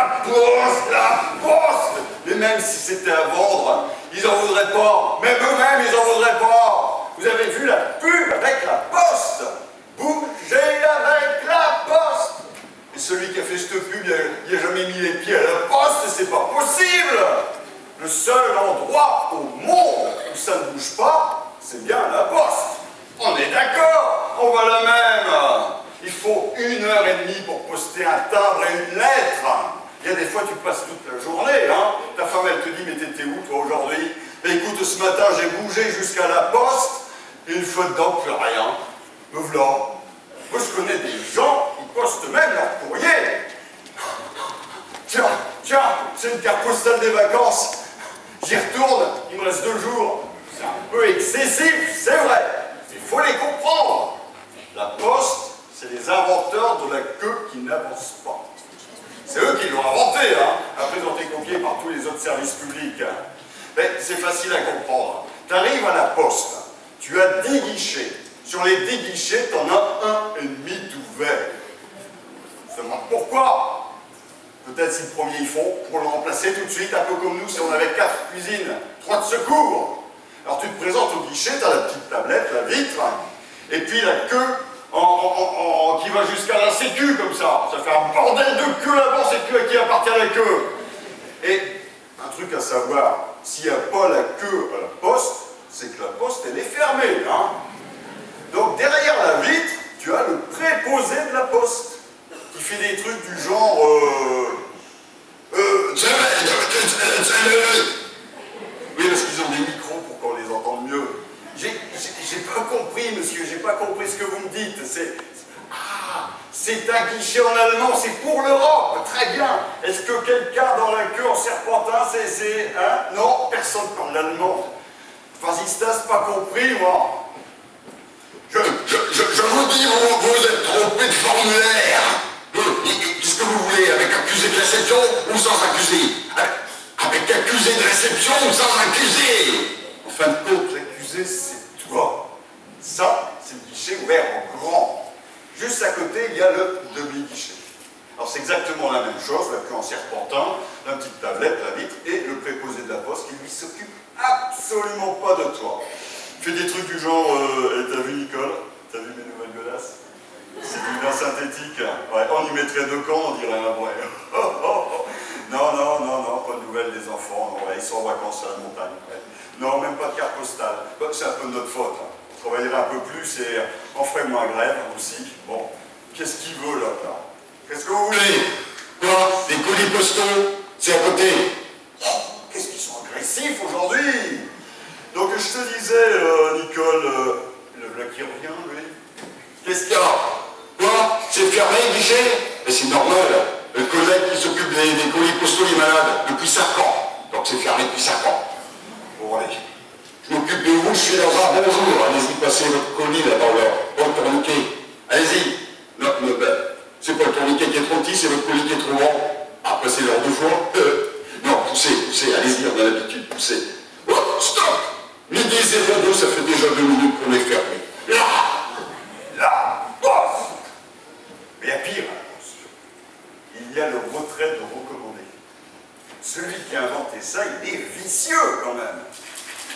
La poste, la poste. Mais même si c'était à vendre, ils en voudraient pas. Même eux-mêmes, ils en voudraient pas. Vous avez vu la pub avec la poste? Bougez avec la poste. Et celui qui a fait cette pub, il n'a jamais mis les pieds à la poste, c'est pas possible. Le seul endroit au monde où ça ne bouge pas, c'est bien la poste. On est d'accord, on va la même. Il faut 1h30 pour poster un timbre et une lettre. Il y a des fois, tu passes toute la journée, hein. Ta femme, elle te dit, mais t'étais où, toi, aujourd'hui? Écoute, ce matin, j'ai bougé jusqu'à la poste, et une fois dedans, plus rien. Me v'là. Moi, je connais des gens qui postent même leur courrier. Tiens, c'est une carte postale des vacances. J'y retourne, il me reste 2 jours. C'est un peu excessif, c'est vrai. Il faut les comprendre. La poste, c'est les inventeurs de la queue qui n'avance pas. C'est eux qui l'ont inventé, hein. Après, ils ont été copiés par tous les autres services publics. Mais c'est facile à comprendre. Tu arrives à la poste, tu as 10 guichets. Sur les 10 guichets, tu en as un et demi d'ouvert. Je te demande pourquoi. Peut-être si le premier ils font, pour le remplacer tout de suite, un peu comme nous, si on avait 4 cuisines, 3 de secours. Alors tu te présentes au guichet, tu as la petite tablette, la vitre, et puis la queue qui va jusqu'à la sécu comme ça. Ça fait un bordel de queue avant, c'est queue à qui appartient la queue. Et un truc à savoir, s'il n'y a pas la queue à la poste, c'est que la poste elle est fermée. Hein. Donc derrière la vitre, tu as le préposé de la poste, qui fait des trucs du genre oui, parce qu'ils ont des micros pour qu'on les entende mieux. J'ai pas compris, monsieur, j'ai pas compris ce que vous me dites. C'est un guichet en allemand, c'est pour l'Europe, très bien. Est-ce que quelqu'un dans la queue en serpentin, hein? Non, personne parle l'allemand. Vas-y, Stas, pas compris, moi. Je vous dis, vous êtes trompé de formulaire. Qu'est-ce que vous voulez, avec accusé de réception ou sans accusé? Avec accusé de réception ou sans accusé? En fin de compte, l'accusé, c'est toi. Ça, c'est le guichet ouvert en grand. Juste à côté, il y a le demi-guichet. Alors, c'est exactement la même chose, la queue en serpentin, la petite tablette, la vitre, et le préposé de la poste qui, lui, s'occupe absolument pas de toi. Il fait des trucs du genre, t'as vu Nicole? T'as vu mes nouvelles godasses? C'est du vin synthétique. Ouais, on y mettrait 2 camps, on dirait un vrai. Non, pas de nouvelles des enfants. Non, ouais, ils sont en vacances à la montagne. Ouais. Non, même pas de carte postale. Bon, c'est un peu de notre faute. Hein. On travaillerait un peu plus et on ferait moins grève aussi. Bon, qu'est-ce qu'il veut là? Qu'est-ce que vous voulez? Quoi? Des colis postaux? C'est à côté. Oh, qu'est-ce qu'ils sont agressifs aujourd'hui? Donc je te disais, Nicole, le voilà qui revient, lui. Qu'est-ce qu'il y a? Quoi? C'est fermé, le guichet? Mais c'est normal. Le collègue qui s'occupe des colis postaux est malade depuis 5 ans. Donc c'est fermé depuis 5 ans. Bon, allez. Je m'occupe de vous, je suis dans un bon jour. Allez-y, passez votre colis là dans le tourniquet. Allez-y. Non, c'est pas le tourniquet qui est trop petit, c'est votre colis qui est trop grand. Ah, passez-leur 2 fois. Non, poussez, allez-y, on a l'habitude, poussez. Oh, stop! Midi 02, ça fait déjà 2 minutes qu'on est fermé. La poste! Mais il y a pire, il y a le retrait de recommandé. Celui qui a inventé ça, il est vicieux quand même.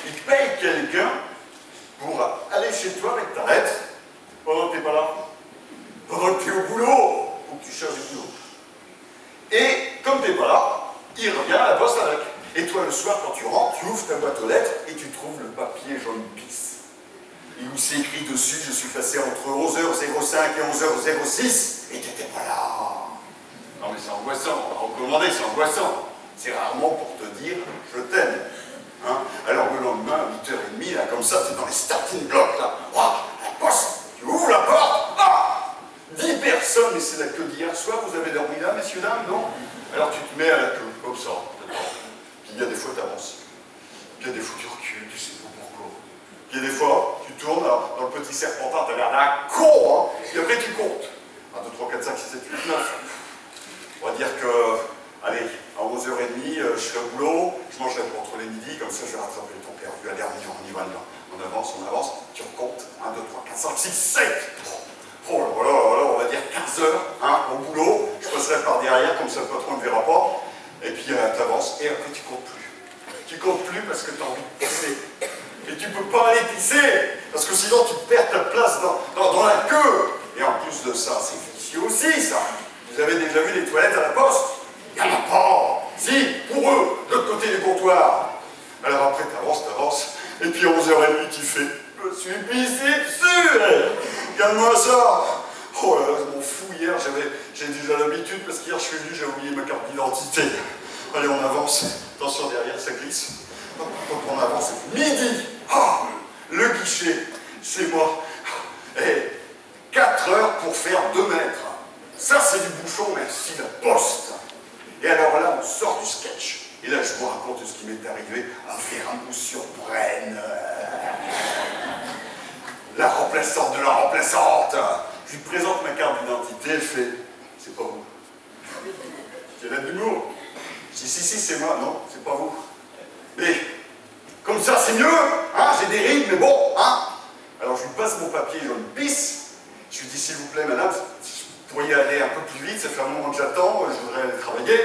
Il paye quelqu'un pour aller chez toi avec ta lettre pendant que tu n'es pas là. Pendant que tu es au boulot, ou que tu cherches du boulot. Et comme tu n'es pas là, il revient à la poste avec. Et toi, le soir, quand tu rentres, tu ouvres ta boîte aux lettres et tu trouves le papier jaune pisse. Et où c'est écrit dessus, je suis passé entre 11h05 et 11h06, et tu n'étais pas là. Non mais c'est angoissant, recommander, c'est angoissant. C'est rarement pour te dire, je t'aime. Hein? Alors le lendemain, à 8h30, là, comme ça, c'est dans les starting blocks, là. Ouah, la poste, tu ouvres la porte, ah 10 personnes, mais c'est la queue d'hier soir, vous avez dormi là, messieurs, dames, non? Alors tu te mets à la queue, comme ça. Puis il y a des fois, tu avances. Puis il y a des fois, tu recules, tu sais pas pourquoi. Puis il y a des fois, tu tournes, alors, dans le petit serpentin, t'as l'air d'un con, hein. Et après, tu comptes. 1, 2, 3, 4, 5, 6, 7, 8, 9. On va dire que, allez, à 11h30, je serai au boulot, je mangerai pour entre les midis, comme ça je vais rattraper ton perdu. Allez, on y va, on avance, tu recomptes. 1, 2, 3, 4, 5, 6, 7. Oh là, voilà, on va dire 15h, hein, au boulot, je passe passerai par derrière, comme ça le patron ne verra pas. Et puis t'avances, et après tu comptes plus. Tu comptes plus parce que tu as envie de pisser. Et tu peux pas aller pisser, parce que sinon tu perds ta place dans la queue. Et en plus de ça, c'est vicieux aussi, ça. Vous avez déjà vu les toilettes à la poste? Il n'y en a pas. Si, pour eux, de l'autre côté du comptoir. Alors après, t'avances, et puis à 11h30, tu fais « Je me suis pissé dessus, calme-moi ça !» Oh là là, je m'en fous, hier, j'ai déjà l'habitude, parce qu'hier, je suis venu, j'ai oublié ma carte d'identité. Allez, on avance. Attention, derrière, ça glisse. Hop, on avance. Midi. Oh, le guichet, c'est moi. Et 4 heures pour faire 2 mètres. Ça, c'est du bouchon, merci la poste. Et alors là, on sort du sketch. Et là, je vous raconte ce qui m'est arrivé à Vernoux-sur-Brenne. La remplaçante de la remplaçante. Je lui présente ma carte d'identité, elle fait « C'est pas vous. » C'est là de l'humour. Je dis « Si, c'est moi. » Non, c'est pas vous. Mais, comme ça, c'est mieux, hein, j'ai des rides, mais bon, hein. Alors, je lui passe mon papier jaune pisse. Je lui dis « S'il vous plaît, madame, vous pourriez aller un peu plus vite, ça fait un moment que j'attends, je voudrais aller travailler. »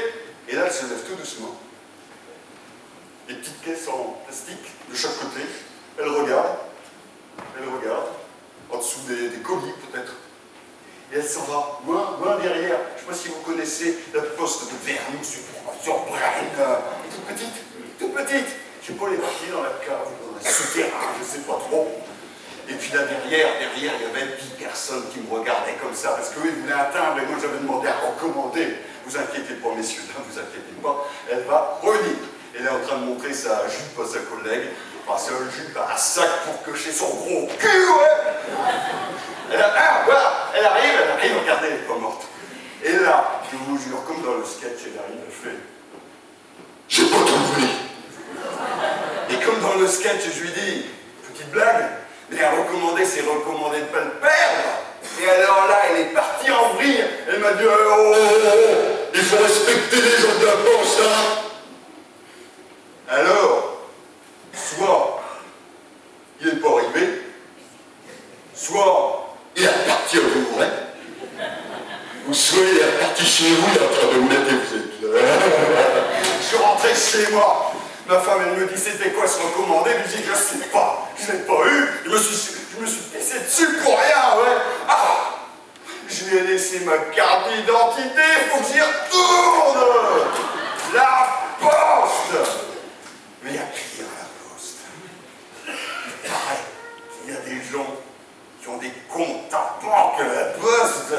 Et là, elle se lève tout doucement. Des petites caisses en plastique de chaque côté. Elle regarde, en dessous des colis peut-être. Et elle s'en va, loin derrière. Je ne sais pas si vous connaissez la poste de Vernoux-sur-Brenne. Toute petite. Je ne sais pas les papiers dans la cave, dans un souterrain, je ne sais pas trop. Et puis là derrière, il y avait 10 personnes qui me regardaient comme ça, parce qu'eux, ils voulaient un timbre, et moi j'avais demandé à recommander. Vous inquiétez pas, messieurs, là, vous inquiétez pas, elle va revenir. Elle est en train de montrer sa jupe à sa collègue, sa jupe à un sac pour cocher son gros cul, ouais. Elle arrive, regardez, elle n'est pas morte. Et là, je vous jure, comme dans le sketch, elle arrive, elle fait « J'ai pas trouvé !» Et comme dans le sketch, je lui dis « Petite blague, mais à recommander, c'est recommander de ne pas le perdre !» Et alors là, elle est partie en vrille. Elle m'a dit « Oh, il faut respecter les gens de la poste, hein !» Alors, soit il n'est pas arrivé, soit il est reparti à vous, hein, ou soit il est reparti chez vous, il est en train de vous mettre vous êtes là. Je suis rentré chez moi. Ma femme, elle me dit c'était quoi ce recommandé? Je lui dis je sais pas, je l'ai pas eu. Je me suis pissé dessus pour rien, ouais. Ah, je lui ai laissé ma carte d'identité, il faut que j'y retourne. La poste. Mais il y a pire à la poste. Il paraît qu'il y a des gens qui ont des comptes à banque à la poste,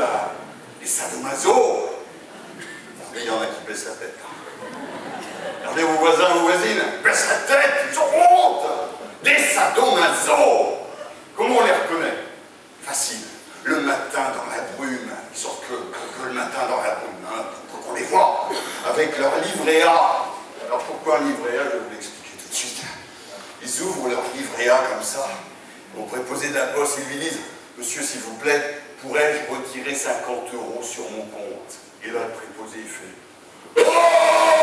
des sadomaso. Mais il y en a qui baissent la tête. Regardez vos voisins, vos voisines, baissent la tête, ils ont honte. Des sadomaso. Comment on les reconnaît? Facile. Le matin dans la brume, ils sortent que le matin dans la brume, hein, pour qu'on les voit, avec leur livret A. Alors pourquoi un livret A? Je vais vous l'expliquer tout de suite. Ils ouvrent leur livret A comme ça, au préposé de la poste, ils lui disent « Monsieur, s'il vous plaît, pourrais-je retirer 50 € sur mon compte ?» Et là, le préposé, il fait « Oh !»